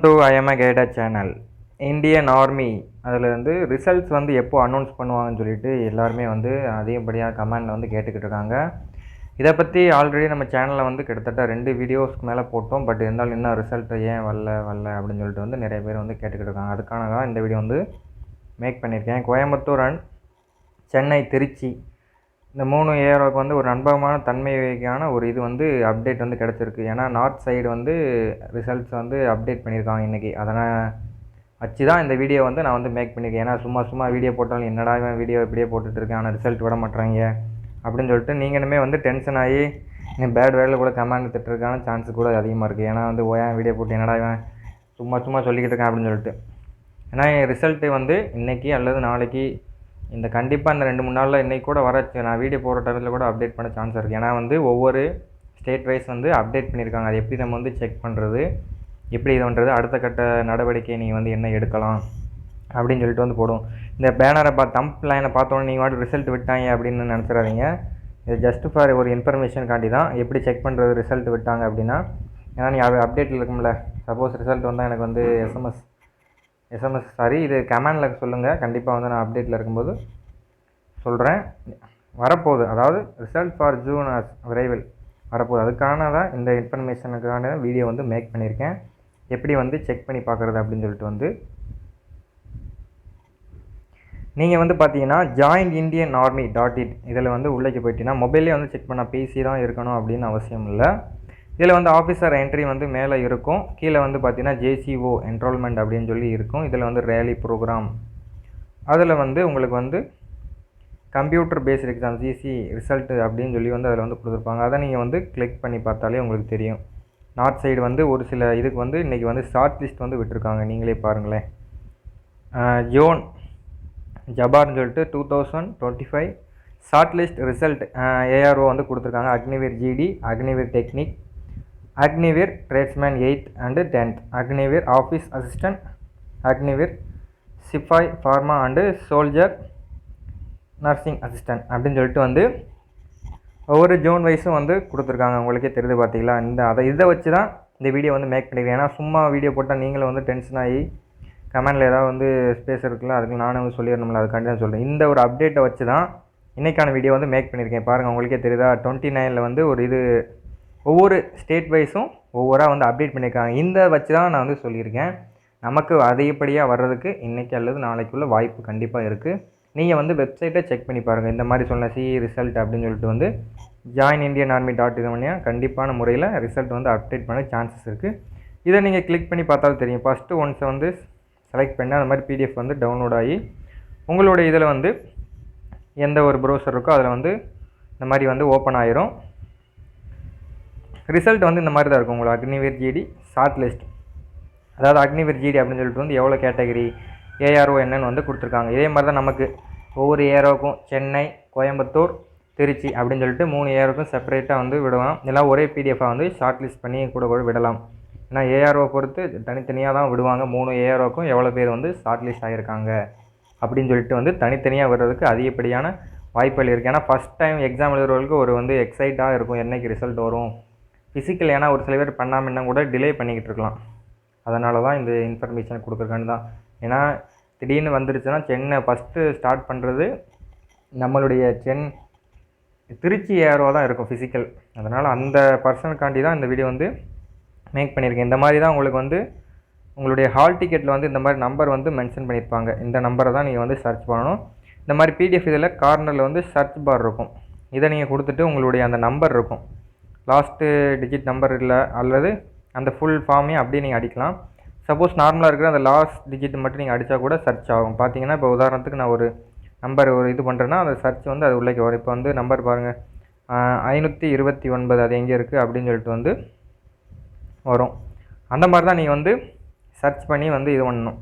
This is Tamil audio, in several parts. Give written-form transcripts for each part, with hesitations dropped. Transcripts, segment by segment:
To IMA guided channel. Indian army அதில் வந்து ரிசல்ட்ஸ் வந்து எப்போ அனௌன்ஸ் பண்ணுவாங்கன்னு சொல்லிட்டு எல்லாருமே வந்து அதிகப்படியாக கமெண்டில் வந்து கேட்டுக்கிட்டு இருக்காங்க. இதை பற்றி ஆல்ரெடி நம்ம சேனலில் வந்து கிட்டத்தட்ட 2 வீடியோஸ்க்கு மேலே போட்டோம். பட் இருந்தாலும் இன்னும் ரிசல்ட் ஏன் வரல அப்படின்னு சொல்லிட்டு வந்து நிறைய பேர் வந்து கேட்டுக்கிட்டு இருக்காங்க. அதுக்கான தான் இந்த வீடியோ வந்து மேக் பண்ணியிருக்கேன். கோயம்புத்தூர் அண்ட் சென்னை, திருச்சி இந்த 3 ஏரியாவுக்கு வந்து ஒரு நம்பகமான தன்மைக்கான ஒரு இது வந்து அப்டேட் வந்து கிடச்சிருக்கு. ஏன்னா நார்த் சைடு வந்து ரிசல்ட்ஸ் வந்து அப்டேட் பண்ணியிருக்காங்க இன்றைக்கி. அதனால் வச்சு தான் இந்த வீடியோ வந்து நான் வந்து மேக் பண்ணியிருக்கேன். ஏன்னா சும்மா வீடியோ போட்டாலும் என்னடா இவன் வீடியோ இப்படியே போட்டுட்ருக்கேன், ஆனால் ரிசல்ட் விட மாட்டேறாங்க அப்படின்னு சொல்லிட்டு நீங்களுமே வந்து டென்ஷன் ஆகி இன்னும் பேட் வேலையில் கூட கமெண்ட் திட்டுறதுக்கான சான்ஸ் கூட அதிகமாக இருக்குது. ஏன்னா வந்து ஓயான் வீடியோ போட்டு என்னடா இவன் சும்மா சொல்லிக்கிட்டு இருக்கேன் அப்படின்னு சொல்லிட்டு. ஏன்னா என் ரிசல்ட்டு வந்து இன்றைக்கி அல்லது நாளைக்கு இந்த கண்டிப்பாக இந்த 2-3 நாளில் இன்றைக்கி கூட நான் வீடியோ போடுற டைமில் கூட அப்டேட் பண்ண சான்ஸ் இருக்குது. ஏன்னா வந்து ஒவ்வொரு ஸ்டேட் வைஸ் வந்து அப்டேட் பண்ணியிருக்காங்க. அது எப்படி நம்ம வந்து செக் பண்ணுறது, எப்படி இது பண்ணுறது, அடுத்த கட்ட நடவடிக்கை நீங்கள் வந்து என்ன எடுக்கலாம் அப்படின்னு சொல்லிட்டு வந்து போடும். இந்த பேனரை தம்ப் லைனை பார்த்தோன்னே நீங்கள் வாட்டு ரிசல்ட் விட்டாங்க அப்படின்னு நினச்சிடாதீங்க. இது ஜஸ்ட் ஃபார் ஒரு இன்ஃபர்மேஷன் காண்டி தான். எப்படி செக் பண்ணுறது ரிசல்ட் விட்டாங்க அப்படின்னா, ஏன்னா நீங்கள் அப்டேட்டில் இருக்கும்ல, சப்போஸ் ரிசல்ட் வந்தால் எனக்கு வந்து எஸ்எம்எஸ் சாரி இது கமெண்டில் சொல்லுங்கள். கண்டிப்பாக வந்து நான் அப்டேட்டில் இருக்கும்போது சொல்கிறேன். வரப்போகுது, அதாவது ரிசல்ட் ஃபார் ஜூன் விரைவில் வரப்போகுது. அதுக்கான தான் இந்த இன்ஃபர்மேஷனுக்கான வீடியோ வந்து மேக் பண்ணியிருக்கேன். எப்படி வந்து செக் பண்ணி பார்க்குறது அப்படின்னு சொல்லிட்டு வந்து நீங்கள் வந்து பார்த்தீங்கன்னா joinindianarmy.in இதில் வந்து உள்ளே போயிட்டீங்கன்னா மொபைல்லே வந்து செக் பண்ணால் பிசி தான் இருக்கணும் அப்படின்னு அவசியம் இல்லை. இதில் வந்து ஆஃபீஸர் என்ட்ரி வந்து மேலே இருக்கும். கீழே வந்து பார்த்தீங்கன்னா ஜேசிஓ என்ரோல்மெண்ட் அப்படின்னு சொல்லி இருக்கும். இதில் வந்து ரேலி ப்ரோக்ராம், அதில் வந்து உங்களுக்கு வந்து computer based exam GC result அப்படின்னு சொல்லி வந்து அதில் வந்து கொடுத்துருப்பாங்க. அதை நீங்கள் வந்து கிளிக் பண்ணி பார்த்தாலே உங்களுக்கு தெரியும். நார்த் சைடு வந்து ஒரு சில இதுக்கு வந்து இன்றைக்கி வந்து ஷார்ட் லிஸ்ட் வந்து விட்டுருக்காங்க. நீங்களே பாருங்களேன். ஜோன் ஜபார்னு சொல்லிட்டு 2025 ஷார்ட் லிஸ்ட் ரிசல்ட் ஏஆர்ஓ வந்து கொடுத்துருக்காங்க. Agniveer GD, Agniveer technic, Agniveer tradesman 8th and 10th, Agniveer office assistant, Agniveer sepoy pharma and soldier nursing assistant அப்படின்னு சொல்லிட்டு வந்து ஒவ்வொரு ஜோன் வைஸும் வந்து கொடுத்துருக்காங்க. உங்களுக்கே தெரியுது பார்த்தீங்களா. இதை வச்சு தான் இந்த வீடியோ வந்து மேக் பண்ணிக்கிறேன். ஏன்னா சும்மா வீடியோ போட்டால் நீங்களும் வந்து டென்ஷன் ஆகி கமெண்டில் ஏதாவது வந்து ஸ்பேஸ் இருக்குல்ல, அதுக்கு நானும் வந்து சொல்லிடணும்ல, அதுக்காண்டி தான் சொல்கிறேன். இந்த ஒரு அப்டேட்டை வச்சு தான் இன்றைக்கான வீடியோ வந்து மேக் பண்ணியிருக்கேன். பாருங்கள், உங்களுக்கே தெரியுதா. 29 வந்து ஒரு இது ஒவ்வொரு ஸ்டேட் வைஸும் ஒவ்வொருவராக வந்து அப்டேட் பண்ணியிருக்காங்க. இந்த வச்சு தான் நான் வந்து சொல்லியிருக்கேன். நமக்கு அதிகப்படியாக வர்றதுக்கு இன்றைக்கி அல்லது நாளைக்குள்ள வாய்ப்பு கண்டிப்பாக இருக்குது. நீங்கள் வந்து வெப்சைட்டை செக் பண்ணி பாருங்கள். இந்த மாதிரி சொன்ன ரிசல்ட் அப்படின்னு சொல்லிட்டு வந்து joinindianarmy.in கண்டிப்பான முறையில் ரிசல்ட் வந்து அப்டேட் பண்ண சான்சஸ் இருக்குது. இதை நீங்கள் கிளிக் பண்ணி பார்த்தாலும் தெரியும். ஃபஸ்ட்டு ஒன்ஸை வந்து செலக்ட் பண்ணி அந்த மாதிரி பிடிஎஃப் வந்து டவுன்லோட் ஆகி உங்களுடைய இதில் வந்து எந்த ஒரு ப்ரௌசர் இருக்கோ அதில் வந்து இந்த மாதிரி வந்து ஓப்பன் ஆயிரும். ரிசல்ட் வந்து இந்த மாதிரி தான் இருக்கும். உங்களுக்கு அக்னிவீர் ஜிடி ஷார்ட் லிஸ்ட், அதாவது அக்னிவீர் ஜிடி அப்படின்னு சொல்லிட்டு வந்து எவ்வளோ கேட்டகரி ஏஆர்ஓ என்னன்னு வந்து கொடுத்துருக்காங்க. இதே மாதிரி தான் நமக்கு ஒவ்வொரு ஏஆர்ஓக்கும் சென்னை, கோயம்புத்தூர், திருச்சி அப்படின்னு சொல்லிட்டு 3 ஏஆர்ஓக்கும் செப்பரேட்டாக வந்து விடுவோம். எல்லாம் ஒரே பிடிஎஃபாக வந்து ஷார்ட் லிஸ்ட் பண்ணி கூட விடலாம். ஏன்னா ஏஆர்ஓ பொறுத்து தனித்தனியாக தான் விடுவாங்க. 3 ஏஆர்ஓக்கும் எவ்வளோ பேர் வந்து ஷார்ட் லிஸ்ட் ஆகியிருக்காங்க அப்படின்னு சொல்லிட்டு வந்து தனித்தனியாக விடுறதுக்கு அதிகப்படியான வாய்ப்புகள் இருக்குது. ஏன்னா ஃபஸ்ட் டைம் எக்ஸாம் எழுதுறவங்களுக்கு ஒரு வந்து எக்ஸைட்டாக இருக்கும், என்றைக்கு ரிசல்ட் வரும் ஃபிசிக்கல். ஏன்னா ஒரு சில பேர் பண்ணாமல் இன்னும் கூட டிலே பண்ணிக்கிட்டு இருக்கலாம். அதனால தான் இந்த இன்ஃபர்மேஷன் கொடுக்குறக்கான்னு தான். ஏன்னா திடீர்னு வந்துருச்சுன்னா சென்னை ஃபஸ்ட்டு ஸ்டார்ட் பண்ணுறது நம்மளுடைய திருச்சி ஏஆர்ஓ தான் இருக்கும் ஃபிசிக்கல். அதனால் அந்த பர்சனுக்காண்டி தான் இந்த வீடியோ வந்து மேக் பண்ணியிருக்கேன். இந்த மாதிரி தான் உங்களுக்கு வந்து உங்களுடைய ஹால் டிக்கெட்டில் வந்து இந்த மாதிரி நம்பர் வந்து மென்ஷன் பண்ணியிருப்பாங்க. இந்த நம்பரை தான் நீங்கள் வந்து சர்ச் பண்ணணும். இந்த மாதிரி பிடிஎஃப் இதில் கார்னரில் வந்து சர்ச் பார் இருக்கும். இதை நீங்கள் கொடுத்துட்டு உங்களுடைய அந்த நம்பர் இருக்கும், லாஸ்ட்டு டிஜிட் நம்பர் இல்லை அல்லது அந்த ஃபுல் ஃபார்மையும் அப்படியே நீங்கள் அடிக்கலாம். சப்போஸ் நார்மலாக இருக்கிற அந்த லாஸ்ட் டிஜிட் மட்டும் நீங்கள் அடித்தா கூட சர்ச் ஆகும். பார்த்தீங்கன்னா இப்போ உதாரணத்துக்கு நான் ஒரு நம்பர் இது பண்ணுறேன்னா அந்த சர்ச் வந்து அது உள்ளே வரும். இப்போ வந்து நம்பர் பாருங்கள் 529 அது எங்கே இருக்குது அப்படின்னு சொல்லிட்டு வந்து வரும். அந்த மாதிரி தான் நீங்கள் வந்து சர்ச் பண்ணி வந்து இது பண்ணணும்.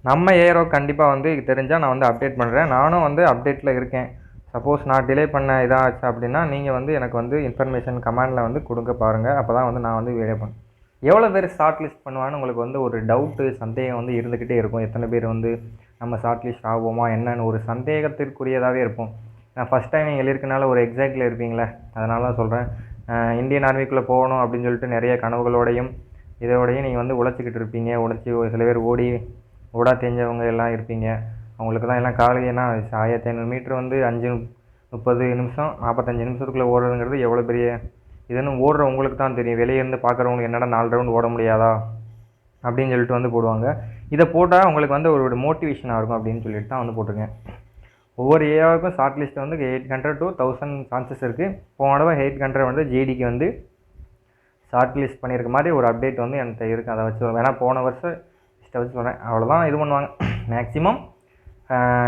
நம்ம ஏஆர்ஓ கண்டிப்பாக வந்து தெரிஞ்சால் நான் வந்து அப்டேட் பண்ணுறேன். நானும் வந்து அப்டேட்டில் இருக்கேன். சப்போஸ் நான் டிலே பண்ண இதாச்சு அப்படின்னா நீங்கள் வந்து எனக்கு வந்து இன்ஃபர்மேஷன் கமெண்டில் வந்து கொடுங்க பாருங்கள். அப்போ தான் வந்து நான் வந்து வீடியோ பண்ணேன். எவ்வளோ பேர் ஷார்ட் லிஸ்ட் பண்ணுவான்னு உங்களுக்கு வந்து ஒரு டவுட்டு, சந்தேகம் வந்து இருந்துக்கிட்டே இருக்கும். எத்தனை பேர் வந்து நம்ம ஷார்ட் லிஸ்ட் ஆகுமா என்னன்னு ஒரு சந்தேகத்திற்குரியதாகவே இருக்கும். நான் ஃபஸ்ட் டைம் நீங்கள் எழுதிருக்கனால ஒரு எக்ஸாக்டில் இருப்பீங்களே, அதனால தான் சொல்கிறேன். இந்தியன் ஆர்மிக்குள்ளே போகணும் அப்படின்னு சொல்லிட்டு நிறைய கனவுகளோடையும் இதோடையும் நீங்கள் வந்து உழைச்சிக்கிட்டு இருப்பீங்க. சில பேர் ஓடா தெரிஞ்சவங்க எல்லாம் இருப்பீங்க. அவங்களுக்கு தான் எல்லாம் காலையினா 1500 மீட்ரு வந்து 5:30 நிமிஷம் 45 நிமிஷத்துக்குள்ளே ஓடுறதுங்கிறது எவ்வளோ பெரிய இதுன்னு ஓடுற உங்களுக்கு தான் தெரியும். வெளியே இருந்து பார்க்குறவங்களுக்கு என்னடா 4 ரவுண்ட் ஓட முடியாதா அப்படின்னு சொல்லிட்டு வந்து போடுவாங்க. இதை போட்டால் உங்களுக்கு வந்து ஒரு மோட்டிவேஷனாக இருக்கும் அப்படின்னு சொல்லிட்டு தான் வந்து போட்டிருக்கேன். ஒவ்வொரு ஏரியாவுக்கும் ஷார்ட் லிஸ்ட் வந்து 800 to 1000 சான்சஸ் இருக்குது. போன தடவை 800 வந்து ஜிடிக்கு வந்து ஷார்ட் லிஸ்ட் பண்ணியிருக்க மாதிரி ஒரு அப்டேட் வந்து என்கிட்ட இருக்குது. அதை வச்சு வேணால் போன வருஷம் லிஸ்ட்டை வச்சு சொல்கிறேன். அவ்வளோதான் இது பண்ணுவாங்க. மேக்ஸிமம்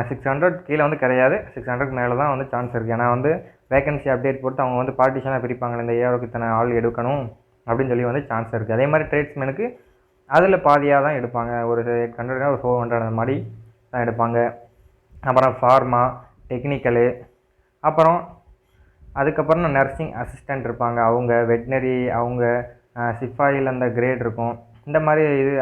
600 கீழே வந்து கிடையாது. 600க்கு மேலே தான் வந்து சான்ஸ் இருக்குது. ஏன்னா வந்து வேகன்சி அப்டேட் போட்டு அவங்க வந்து பார்ட்டிஷனாக பிரிப்பாங்க. இந்த ஏரியாவுக்கு இத்தனை ஆள் எடுக்கணும் அப்படின்னு சொல்லி வந்து சான்ஸ் இருக்குது. அதே மாதிரி ட்ரேட்ஸ்மேனுக்கு அதில் பாதியாக தான் எடுப்பாங்க. ஒரு 800 ஒரு 400 அந்த மாதிரி தான் எடுப்பாங்க. அப்புறம் ஃபார்மா, டெக்னிக்கலு, அப்புறம் அதுக்கப்புறம் நர்சிங் அசிஸ்டண்ட் இருப்பாங்க. அவங்க வெட்னரி, அவங்க சிப்பாயில் அந்த கிரேட் இருக்கும். இந்த மாதிரி இது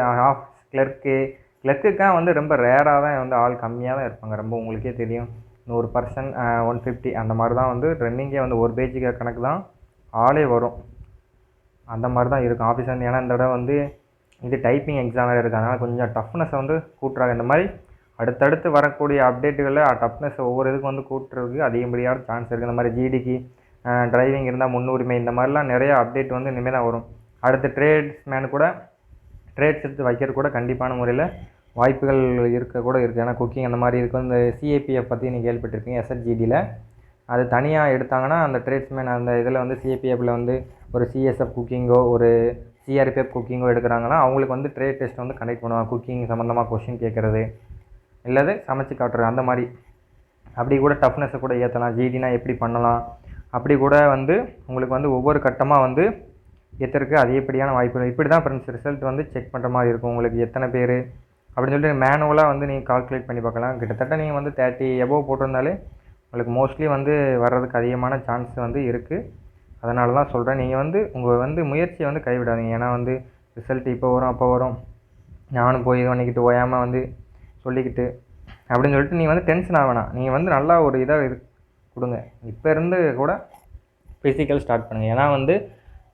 கிளர்க்குக்காக வந்து ரொம்ப ரேராக தான் வந்து ஆள் கம்மியாக தான் இருப்பாங்க. ரொம்ப உங்களுக்கே தெரியும் 100%, 150 அந்த மாதிரி தான் வந்து ட்ரெண்டிங்கே வந்து ஒரு பேஜுக்கு கணக்கு தான் ஆளே வரும். அந்த மாதிரி தான் இருக்கும் ஆஃபீஸ் வந்து. ஏன்னா இந்த தடவை வந்து இது டைப்பிங் எக்ஸாம் வேறு இருக்குது. அதனால் கொஞ்சம் டஃப்னஸை வந்து கூட்டுறாங்க. இந்த மாதிரி அடுத்தடுத்து வரக்கூடிய அப்டேட்டுகளில் டஃப்னஸ் ஒவ்வொரு இதுக்கும் வந்து கூட்டுறதுக்கு அதிகப்படியான சான்ஸ் இருக்குது. இந்த மாதிரி ஜிடிக்கு டிரைவிங் இருந்தால் முன்னுரிமை, இந்த மாதிரிலாம் நிறைய அப்டேட் வந்து இனிமேல் தான் வரும். அடுத்து ட்ரேட்ஸ்மேனு கூட ட்ரேட்ஸ் எடுத்து வைக்கிறது கூட கண்டிப்பான முறையில் வாய்ப்புகள் இருக்குது. ஏன்னா குக்கிங் அந்த மாதிரி இருக்கும். இந்த சிஏபிஎஃப் பற்றி நீங்கள் கேள்விப்பட்டிருப்பீங்க. எஸ்எஸ்ஜிடியில் அது தனியாக எடுத்தாங்கன்னா அந்த ட்ரேட்ஸ்மேன் அந்த இதில் வந்து சிஏபிஎஃப்பில் வந்து ஒரு சிஎஸ்எஃப் குக்கிங்கோ ஒரு சிஆர்பிஎஃப் குக்கிங்கோ எடுக்கிறாங்கன்னா அவங்களுக்கு வந்து ட்ரேட் டெஸ்ட் வந்து கண்டக்ட் பண்ணுவாங்க. குக்கிங் சம்மந்தமாக கொஷின் கேட்குறது இல்லது சமைச்சு காட்டுறது அந்த மாதிரி. அப்படி கூட டஃப்னஸை கூட ஏற்றலாம். ஜிடினா எப்படி பண்ணலாம் அப்படி கூட வந்து உங்களுக்கு வந்து ஒவ்வொரு கட்டமாக வந்து ஏற்றுறதுக்கு அதிகப்படியான வாய்ப்புகள். இப்படி தான் ஃப்ரெண்ட்ஸ் ரிசல்ட் வந்து செக் பண்ணுற மாதிரி இருக்கும். உங்களுக்கு எத்தனை பேர் அப்படின்னு சொல்லிட்டு மேனுவலாக வந்து நீங்கள் கால்குலேட் பண்ணி பார்க்கலாம். கிட்டத்தட்ட நீங்கள் வந்து 30 எபோவ் போட்டிருந்தாலே உங்களுக்கு மோஸ்ட்லி வந்து வர்றதுக்கு அதிகமான சான்ஸ் வந்து இருக்குது. அதனால தான் சொல்கிறேன், நீங்கள் வந்து உங்கள் வந்து முயற்சியை வந்து கைவிடாதீங்க. ஏன்னா வந்து ரிசல்ட் இப்போ வரும் அப்போ வரும், நானும் போய் இது பண்ணிக்கிட்டு ஓயாமல் வந்து சொல்லிக்கிட்டு அப்படின்னு சொல்லிட்டு நீங்கள் வந்து டென்ஷன் ஆக வேணாம். நீங்கள் வந்து நல்லா ஒரு இதாக கொடுங்க. இப்போ இருந்து கூட ஃபிசிக்கல் ஸ்டார்ட் பண்ணுங்கள். ஏன்னா வந்து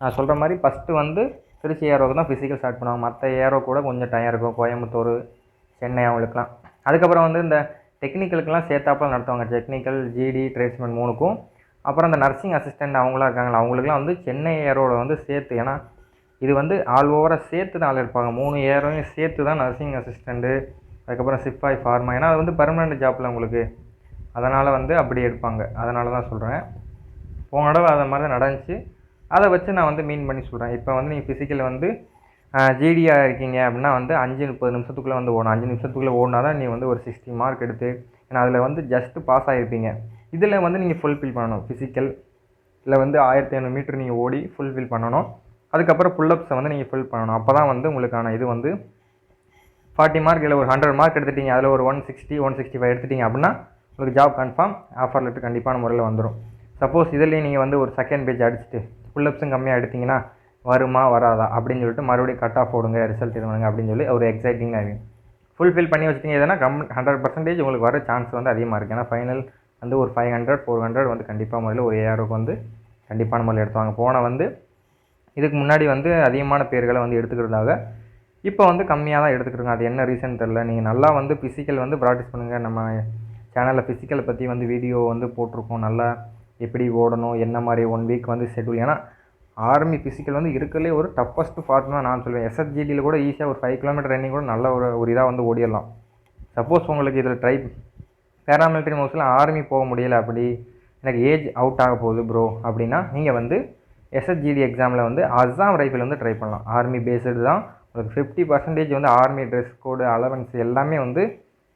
நான் சொல்கிற மாதிரி ஃபஸ்ட்டு வந்து திருச்சி ஏரோவுக்கு தான் ஃபிசிக்கல் ஸ்டார்ட் பண்ணுவாங்க. மற்ற ஏரோ கூட கொஞ்சம் டைம் இருக்கும். கோயம்புத்தூர், சென்னை அவங்களுக்குலாம். அதுக்கப்புறம் வந்து இந்த டெக்னிக்கலுக்கெல்லாம் சேர்த்தாப்பில் நடத்துவாங்க. டெக்னிக்கல், ஜிடி, ட்ரேட்ஸ்மேன் 3க்கும். அப்புறம் இந்த நர்சிங் அசிஸ்டண்ட் அவங்களாம் இருக்காங்களா அவங்களுக்குலாம் வந்து சென்னை ஏரோட வந்து சேர்த்து. ஏன்னா இது வந்து ஆல் ஓவராக சேர்த்து தான் ஆள் இருப்பாங்க. 3 ஏரோவையும் சேர்த்து தான் நர்சிங் அசிஸ்டண்ட்டு, அதுக்கப்புறம் சிப்பாய், ஃபார்மா. ஏன்னா அது வந்து பர்மனெண்ட் ஜாப்பில் உங்களுக்கு, அதனால் வந்து அப்படி எடுப்பாங்க. அதனால தான் சொல்கிறேன். போன தடவை அதை மாதிரி தான் நடந்துச்சு. அதை வச்சு நான் வந்து மீன் பண்ணி சொல்கிறேன். இப்போ வந்து நீங்கள் ஃபிசிக்கல் வந்து ஜிடியாக இருக்கீங்க அப்படின்னா வந்து 5:30 நிமிஷத்துக்குள்ளே வந்து ஓடணும். 5 நிமிஷத்துக்குள்ளே ஓடினா தான் நீ வந்து ஒரு 60 மார்க் எடுத்து, ஏன்னா அதில் வந்து ஜஸ்ட்டு பாஸ் ஆகிருப்பீங்க. இதில் வந்து நீங்கள் ஃபுல்ஃபில் பண்ணணும். ஃபிசிக்கல் இல்லை வந்து 1500 மீட்டர் நீங்கள் ஓடி ஃபுல்ஃபில் பண்ணணும். அதுக்கப்புறம் புல்லப்ஸை வந்து நீங்கள் ஃபில் பண்ணணும். அப்போ தான் வந்து உங்களுக்கான இது வந்து 40 மார்க் இல்லை ஒரு 100 மார்க் எடுத்துட்டீங்க, அதில் ஒரு 160, 165 எடுத்துட்டீங்க அப்படின்னா உங்களுக்கு ஜாப் கன்ஃபார்ம், ஆஃபர் லெட்டர் கண்டிப்பான முறையில் வந்துடும். சப்போஸ் இதுலேயும் நீங்கள் வந்து ஒரு செகண்ட் பேஜ் அடிச்சுட்டு புல்லப்ஸும் கம்மியாக எடுத்திங்கன்னா வருமா வராதா அப்படின்னு சொல்லிட்டு மறுபடியும் கட் ஆஃப் போடுங்க, ரிசல்ட் இது பண்ணுங்க அப்படின்னு சொல்லி ஒரு எக்ஸைட்டிங்காக இருக்குது. ஃபுல்ஃபில் பண்ணி வச்சுட்டிங்க எதுனா 100% உங்களுக்கு வர சான்ஸ் வந்து அதிகமாக இருக்குது. ஏன்னா ஃபைனல் வந்து ஒரு 500, 400 வந்து கண்டிப்பாக முறையில் ஒரு ஏஆருக்கு வந்து கண்டிப்பான முறையில் எடுத்துவாங்க. போன வந்து இதுக்கு முன்னாடி வந்து அதிகமான பேர்களை வந்து எடுத்துக்கிறதாக இப்போ வந்து கம்மியாக தான் எடுத்துக்கிட்டுருங்க. அது என்ன ரீசன் தெரில. நீங்கள் நல்லா வந்து ஃபிசிக்கல் வந்து ப்ராக்டிஸ் பண்ணுங்கள். நம்ம சேனலில் ஃபிசிக்கலை பற்றி வந்து வீடியோ வந்து போட்டிருக்கோம். நல்லா எப்படி ஓடணும், என்ன மாதிரி 1 வீக் வந்து ஷெட்யூல். ஏன்னா ஆர்மி ஃபிசிக்கல் வந்து இருக்கிறதுலே ஒரு டஃபஸ்ட்டு பார்ட்னு தான் நான் சொல்லுவேன். எஸ்எஸ்ஜிடியில் கூட ஈஸியாக ஒரு 5 கிலோமீட்டர் ரன்னிங் கூட நல்ல ஒரு இதாக வந்து ஓடிடலாம். சப்போஸ் உங்களுக்கு இதில் பேராமிலிட்டரி மோஸ்ட்ல ஆர்மி போக முடியலை, அப்படி எனக்கு ஏஜ் அவுட் ஆக போகுது ப்ரோ அப்படின்னா நீங்கள் வந்து எஸ்எஸ்ஜிடி எக்ஸாமில் வந்து அஸ்ஸாம் ரைஃபிள் வந்து ட்ரை பண்ணலாம். ஆர்மி பேஸ்டு தான். உங்களுக்கு 50% வந்து ஆர்மி ட்ரெஸ் கோடு, அலவன்ஸ் எல்லாமே வந்து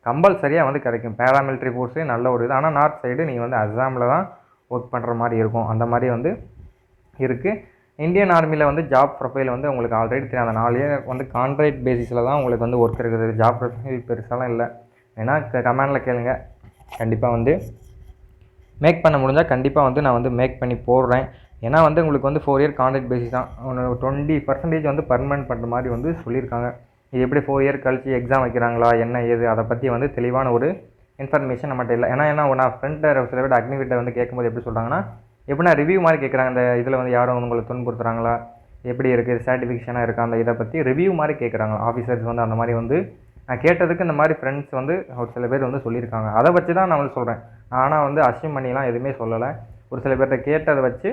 கம்பல்சரியாக வந்து கிடைக்கும். பேராமிலிட்டரி ஃபோர்ஸே நல்ல ஒரு இது. ஆனால் நார்த் சைடு நீங்கள் வந்து அஸ்ஸாமில் தான் ஒர்க் பண்ணுற மாதிரி இருக்கும். அந்த மாதிரி வந்து இருக்குது. இந்தியன் ஆர்மியில் வந்து ஜாப் ப்ரொஃபைல் வந்து உங்களுக்கு ஆல்ரெடி தெரியும். அந்த 4 இயர் வந்து கான்ட்ராக்ட் பேசிஸில் தான் உங்களுக்கு வந்து ஒர்க் இருக்குது. ஜாப் ப்ரொஃபைல் பெருசாலாம் இல்லை. ஏன்னா கமெண்டில் கேளுங்க, கண்டிப்பாக வந்து மேக் பண்ண முடிஞ்சால் கண்டிப்பாக வந்து நான் வந்து மேக் பண்ணி போடுறேன். ஏன்னா வந்து உங்களுக்கு வந்து 4 இயர் கான்ட்ராக்ட் பேசிஸ் தான். 20% வந்து பர்மனெண்ட் பண்ணுற மாதிரி வந்து சொல்லியிருக்காங்க. இது எப்படி 4 இயர் கழிச்சு எக்ஸாம் வைக்கிறாங்களா என்ன ஏது அதை பற்றி வந்து தெளிவான ஒரு இன்ஃபர்மேஷன் நம்மகிட்ட இல்லை. ஏன்னா நான் ஃப்ரெண்ட்டை சில பேர் அக்னிவிட்ட வந்து கேட்கும்போது எப்படி சொல்கிறாங்கன்னா, எப்படின்னா ரிவ்யூ மாதிரி கேட்குறாங்க. இந்த இதில் வந்து யாரும் உங்களை துன்புறுத்துறாங்களா, எப்படி இருக்குது, சாட்டிஸ்ஃபேக்ஷனாக இருக்கா, அந்த இதை பற்றி ரிவ்யூ மாதிரி கேட்குறாங்க ஆஃபீஸர்ஸ் வந்து. அந்த மாதிரி வந்து நான் கேட்டதுக்கு இந்த மாதிரி ஃப்ரெண்ட்ஸ் வந்து ஒரு சில பேர் வந்து சொல்லியிருக்காங்க. அதை வச்சு தான் நான் வந்து சொல்கிறேன். ஆனால் வந்து அஷ்யூம் பண்ணிலாம் எதுவுமே சொல்லலை. ஒரு சில பேர்கிட்ட கேட்டதை வச்சு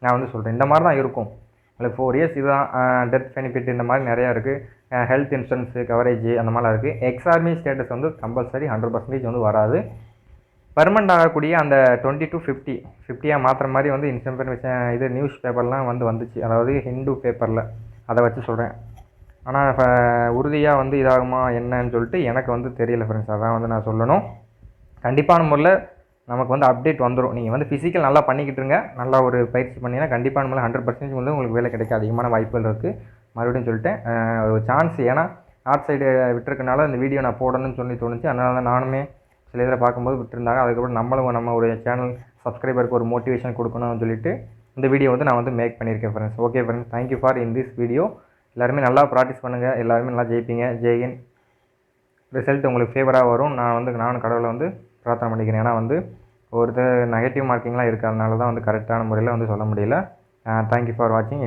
நான் வந்து சொல்கிறேன். இந்த மாதிரி தான் இருக்கும். அதில் 4 இயர்ஸ் இதுதான். டெத் பெனிஃபிட் இந்த மாதிரி நிறையா இருக்குது. ஹெல்த் இன்சூரன்ஸு கவரேஜ் அந்த மாதிரிலாம் இருக்குது. எக்ஸ்ஆர்மி ஸ்டேட்டஸ் வந்து கம்பல்சரி 100% வந்து வராது. பர்மனெண்ட் ஆகக்கூடிய அந்த 20 to 50 50யாக மாற்றுற மாதிரி வந்து இன்ஃபர்மேஷன் இது நியூஸ் பேப்பர்லாம் வந்துச்சு. அதாவது ஹிந்து பேப்பரில் அதை வச்சு சொல்கிறேன். ஆனால் இப்போ உறுதியாக வந்து இதாகுமா என்னன்னு சொல்லிட்டு எனக்கு வந்து தெரியல ஃப்ரெண்ட்ஸ். அதான் வந்து நான் சொல்லணும். கண்டிப்பான முறையில் நமக்கு வந்து அப்டேட் வந்துடும். நீங்கள் வந்து ஃபிசிக்கல் நல்லா பண்ணிக்கிட்டு இருங்க. நல்லா ஒரு பயிற்சி பண்ணிங்கன்னா கண்டிப்பான முறையில் 100% வந்து உங்களுக்கு வேலை கிடைக்க அதிகமான வாய்ப்புகள் இருக்குது. மறுபடியும் சொல்லிட்டேன், ஒரு சான்ஸ். ஏன்னா நார்த் சைடு விட்டுருக்கனால இந்த வீடியோ நான் போடணும்னு சொல்லி தோணுச்சு. அதனால தான் நானுமே சில இதில் பார்க்கும்போது விட்டுருந்தாங்க. அதுக்கப்புறம் நம்ம ஒரு சேனல் சப்ஸ்கிரைபருக்கு ஒரு மோட்டிவேஷன் கொடுக்கணும்னு சொல்லிட்டு இந்த வீடியோ வந்து நான் வந்து மேக் பண்ணியிருக்கேன் friends. Okay friends, thank you for in this video. எல்லாருமே நல்லா ப்ராக்டிஸ் பண்ணுங்கள். எல்லாருமே நல்லா ஜெயிப்பீங்க. ஜெயின் ரிசல்ட் உங்களுக்கு ஃபேவராக வரும். நானும் கடவுளை வந்து பிரார்த்தனை பண்ணிக்கிறேன். ஏன்னா வந்து ஒருத்தர் நெகட்டிவ் மார்க்கிங்லாம் இருக்குது. அதனால தான் வந்து கரெக்டான முறையில் வந்து சொல்ல முடியல. தேங்க்யூ ஃபார் வாட்சிங்.